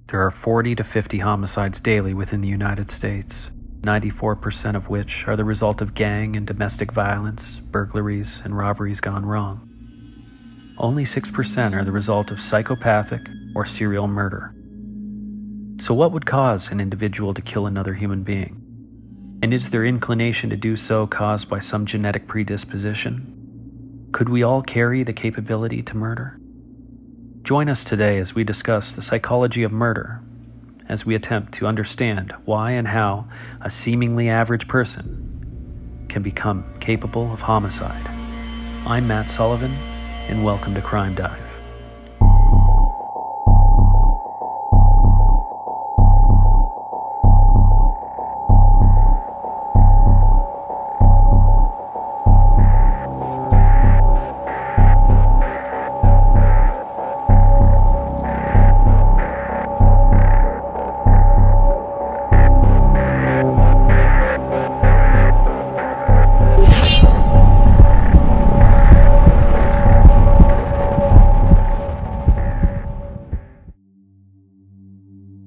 There are 40 to 50 homicides daily within the United States, 94% of which are the result of gang and domestic violence, burglaries, and robberies gone wrong. Only 6% are the result of psychopathic or serial murder. So what would cause an individual to kill another human being? And is their inclination to do so caused by some genetic predisposition? Could we all carry the capability to murder? Join us today as we discuss the psychology of murder, as we attempt to understand why and how a seemingly average person can become capable of homicide. I'm Matt Sullivan, and welcome to Crime Dive.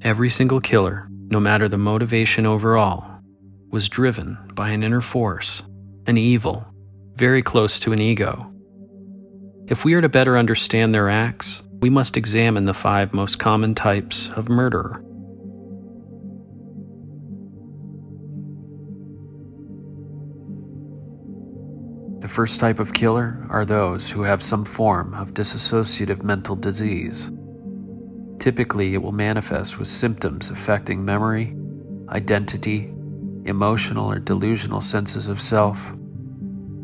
Every single killer, no matter the motivation overall, was driven by an inner force, an evil, very close to an ego. If we are to better understand their acts, we must examine the 5 most common types of murderer. The first type of killer are those who have some form of dissociative mental disease. Typically, it will manifest with symptoms affecting memory, identity, emotional or delusional senses of self.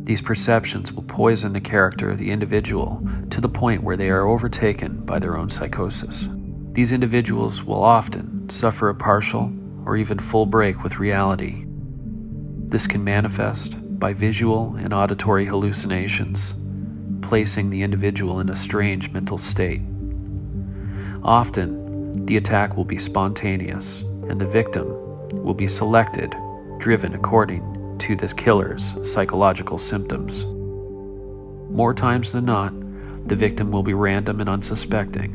These perceptions will poison the character of the individual to the point where they are overtaken by their own psychosis. These individuals will often suffer a partial or even full break with reality. This can manifest by visual and auditory hallucinations, placing the individual in a strange mental state. Often, the attack will be spontaneous, and the victim will be selected, driven according to the killer's psychological symptoms. More times than not, the victim will be random and unsuspecting.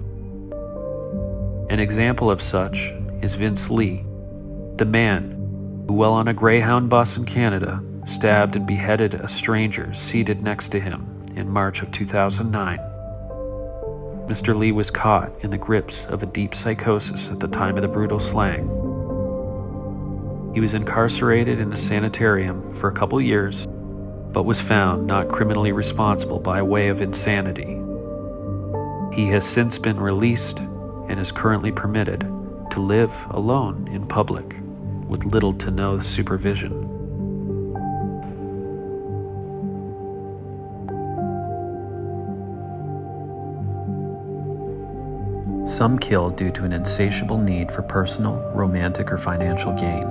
An example of such is Vince Lee, the man who, while on a Greyhound bus in Canada, stabbed and beheaded a stranger seated next to him in March of 2009. Mr. Lee was caught in the grips of a deep psychosis at the time of the brutal slaying. He was incarcerated in a sanitarium for a couple years, but was found not criminally responsible by way of insanity. He has since been released and is currently permitted to live alone in public with little to no supervision. Some kill due to an insatiable need for personal, romantic, or financial gain.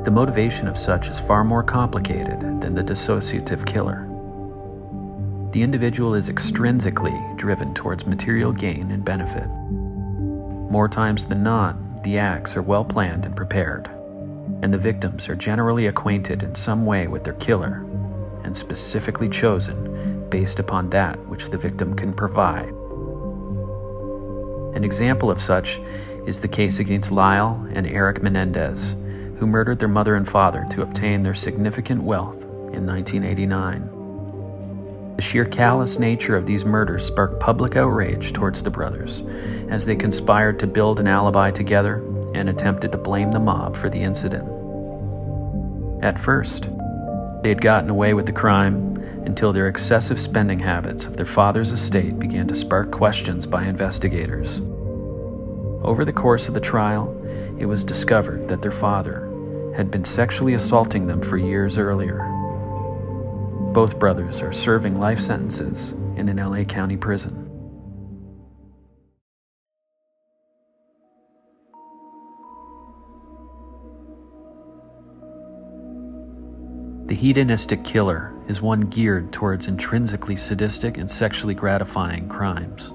The motivation of such is far more complicated than the dissociative killer. The individual is extrinsically driven towards material gain and benefit. More times than not, the acts are well planned and prepared, and the victims are generally acquainted in some way with their killer and specifically chosen based upon that which the victim can provide. An example of such is the case against Lyle and Eric Menendez, who murdered their mother and father to obtain their significant wealth in 1989. The sheer callous nature of these murders sparked public outrage towards the brothers, as they conspired to build an alibi together and attempted to blame the mob for the incident. At first, they had gotten away with the crime until their excessive spending habits of their father's estate began to spark questions by investigators. Over the course of the trial, it was discovered that their father had been sexually assaulting them for years earlier. Both brothers are serving life sentences in an LA County prison. The hedonistic killer is one geared towards intrinsically sadistic and sexually gratifying crimes.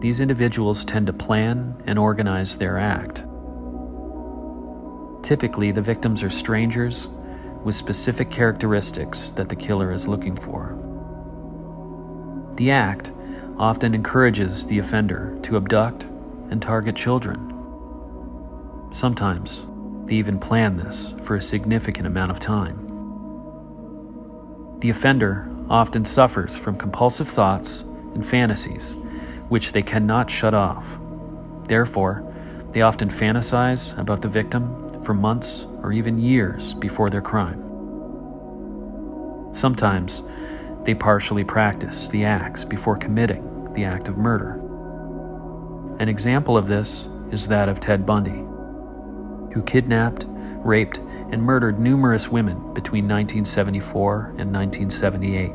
These individuals tend to plan and organize their act. Typically, the victims are strangers with specific characteristics that the killer is looking for. The act often encourages the offender to abduct, and target children. Sometimes, they even plan this for a significant amount of time. The offender often suffers from compulsive thoughts and fantasies, which they cannot shut off. Therefore, they often fantasize about the victim for months or even years before their crime. Sometimes, they partially practice the acts before committing the act of murder. An example of this is that of Ted Bundy, who kidnapped, raped, and murdered numerous women between 1974 and 1978.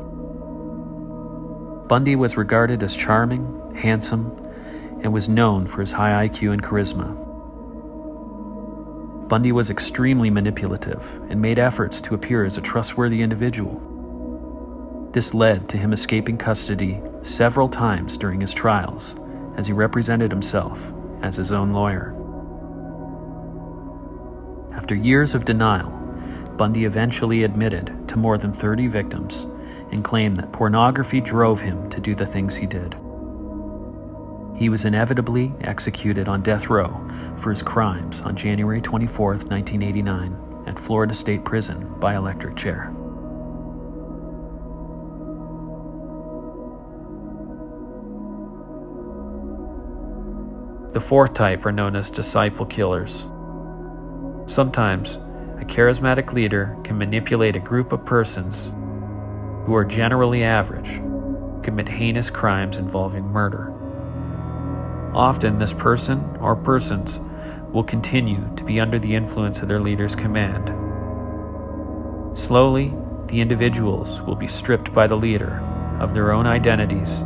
Bundy was regarded as charming, handsome, and was known for his high IQ and charisma. Bundy was extremely manipulative and made efforts to appear as a trustworthy individual. This led to him escaping custody several times during his trials, as he represented himself as his own lawyer. After years of denial, Bundy eventually admitted to more than 30 victims and claimed that pornography drove him to do the things he did. He was inevitably executed on death row for his crimes on January 24, 1989, at Florida State Prison by electric chair. The fourth type are known as disciple killers. Sometimes, a charismatic leader can manipulate a group of persons who are generally average, commit heinous crimes involving murder. Often, this person or persons will continue to be under the influence of their leader's command. Slowly, the individuals will be stripped by the leader of their own identities,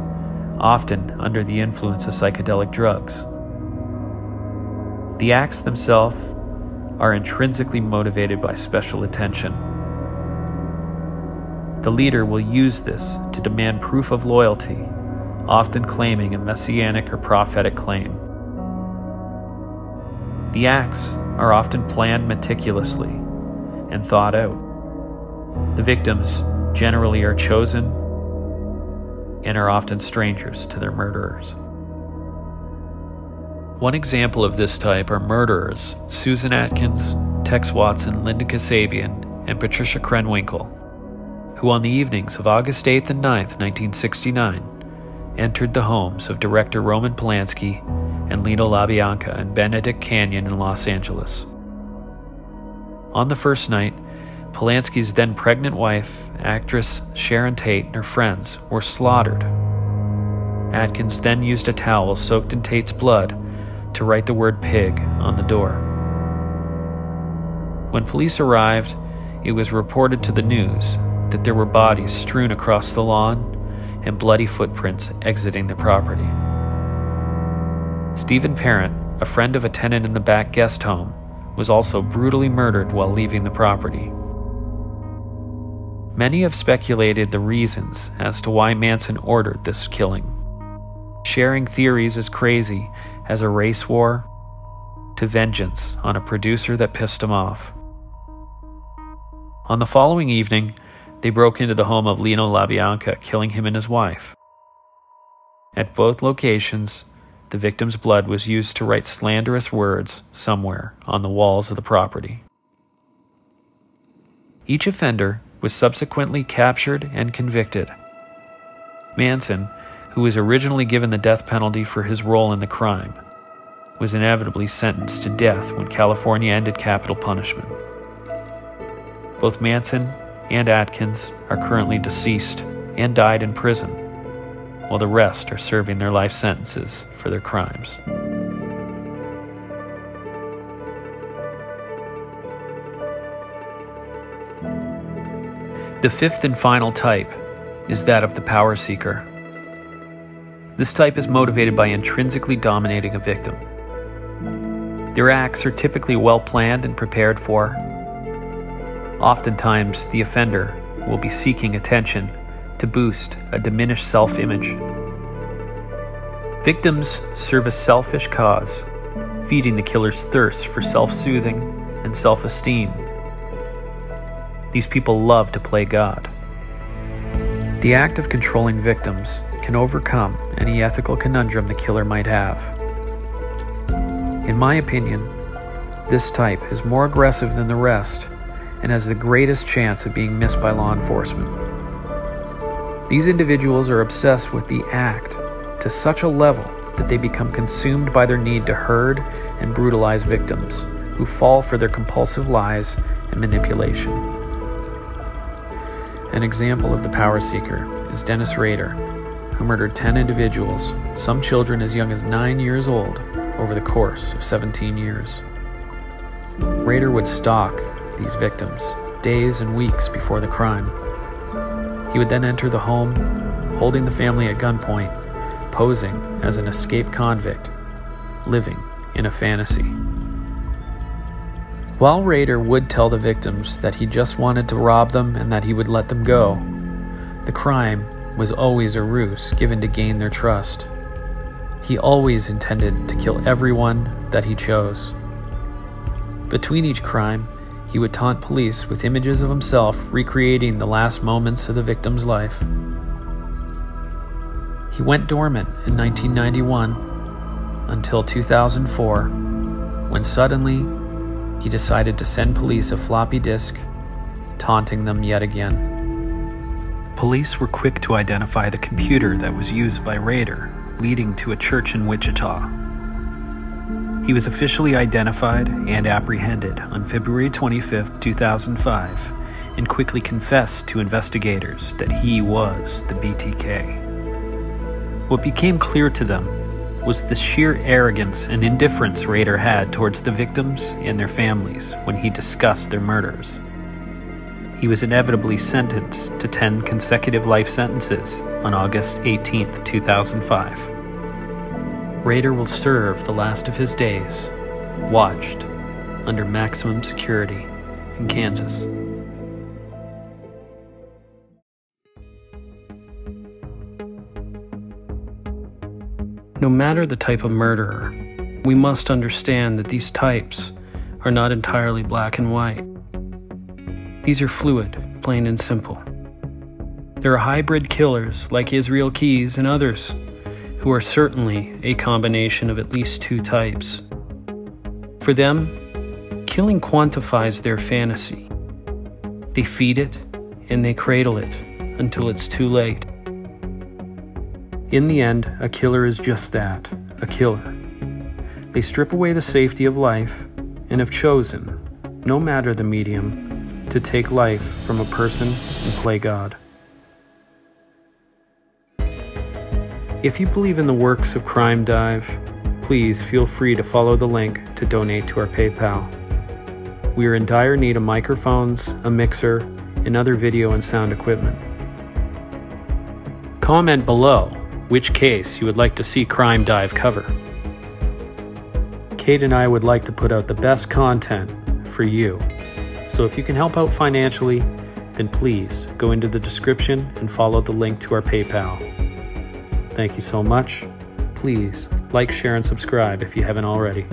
often under the influence of psychedelic drugs. The acts themselves are intrinsically motivated by special attention. The leader will use this to demand proof of loyalty, often claiming a messianic or prophetic claim. The acts are often planned meticulously and thought out. The victims generally are chosen and are often strangers to their murderers. One example of this type are murderers Susan Atkins, Tex Watson, Linda Kasabian, and Patricia Krenwinkel, who on the evenings of August 8th and 9th, 1969, entered the homes of director Roman Polanski and Lino LaBianca in Benedict Canyon in Los Angeles. On the first night, Polanski's then pregnant wife, actress Sharon Tate, and her friends were slaughtered. Atkins then used a towel soaked in Tate's blood to write the word pig on the door. When police arrived, it was reported to the news that there were bodies strewn across the lawn and bloody footprints exiting the property. Stephen Parent, a friend of a tenant in the back guest home, was also brutally murdered while leaving the property. Many have speculated the reasons as to why Manson ordered this killing, sharing theories as crazy as a race war to vengeance on a producer that pissed him off. On the following evening, they broke into the home of Lino LaBianca, killing him and his wife. At both locations, the victim's blood was used to write slanderous words somewhere on the walls of the property. Each offender was subsequently captured and convicted. Manson, who was originally given the death penalty for his role in the crime, was inevitably sentenced to death when California ended capital punishment. Both Manson and Atkins are currently deceased and died in prison, while the rest are serving their life sentences for their crimes. The fifth and final type is that of the power seeker. This type is motivated by intrinsically dominating a victim. Their acts are typically well planned and prepared for. Oftentimes, the offender will be seeking attention to boost a diminished self-image. Victims serve a selfish cause, feeding the killer's thirst for self-soothing and self-esteem. These people love to play God. The act of controlling victims can overcome any ethical conundrum the killer might have. In my opinion, this type is more aggressive than the rest and has the greatest chance of being missed by law enforcement. These individuals are obsessed with the act to such a level that they become consumed by their need to herd and brutalize victims who fall for their compulsive lies and manipulation. An example of the power seeker is Dennis Rader, who murdered 10 individuals, some children as young as 9 years old, over the course of 17 years. Rader would stalk these victims days and weeks before the crime. He would then enter the home, holding the family at gunpoint, posing as an escaped convict, living in a fantasy. While Rader would tell the victims that he just wanted to rob them and that he would let them go, the crime was always a ruse given to gain their trust. He always intended to kill everyone that he chose. Between each crime, he would taunt police with images of himself recreating the last moments of the victim's life. He went dormant in 1991 until 2004, when suddenly he decided to send police a floppy disk, taunting them yet again. Police were quick to identify the computer that was used by Rader, leading to a church in Wichita. He was officially identified and apprehended on February 25, 2005, and quickly confessed to investigators that he was the BTK. What became clear to them was the sheer arrogance and indifference Rader had towards the victims and their families when he discussed their murders. He was inevitably sentenced to 10 consecutive life sentences on August 18, 2005. Rader will serve the last of his days, watched, under maximum security in Kansas. No matter the type of murderer, we must understand that these types are not entirely black and white. These are fluid, plain and simple. There are hybrid killers like Israel Keys and others, who are certainly a combination of at least two types. For them, killing quantifies their fantasy. They feed it and they cradle it until it's too late. In the end, a killer is just that, a killer. They strip away the safety of life and have chosen, no matter the medium, to take life from a person and play God. If you believe in the works of Crime Dive, please feel free to follow the link to donate to our PayPal. We are in dire need of microphones, a mixer, and other video and sound equipment. Comment below which case you would like to see Crime Dive cover. Kate and I would like to put out the best content for you. So if you can help out financially, then please go into the description and follow the link to our PayPal. Thank you so much. Please like, share, and subscribe if you haven't already.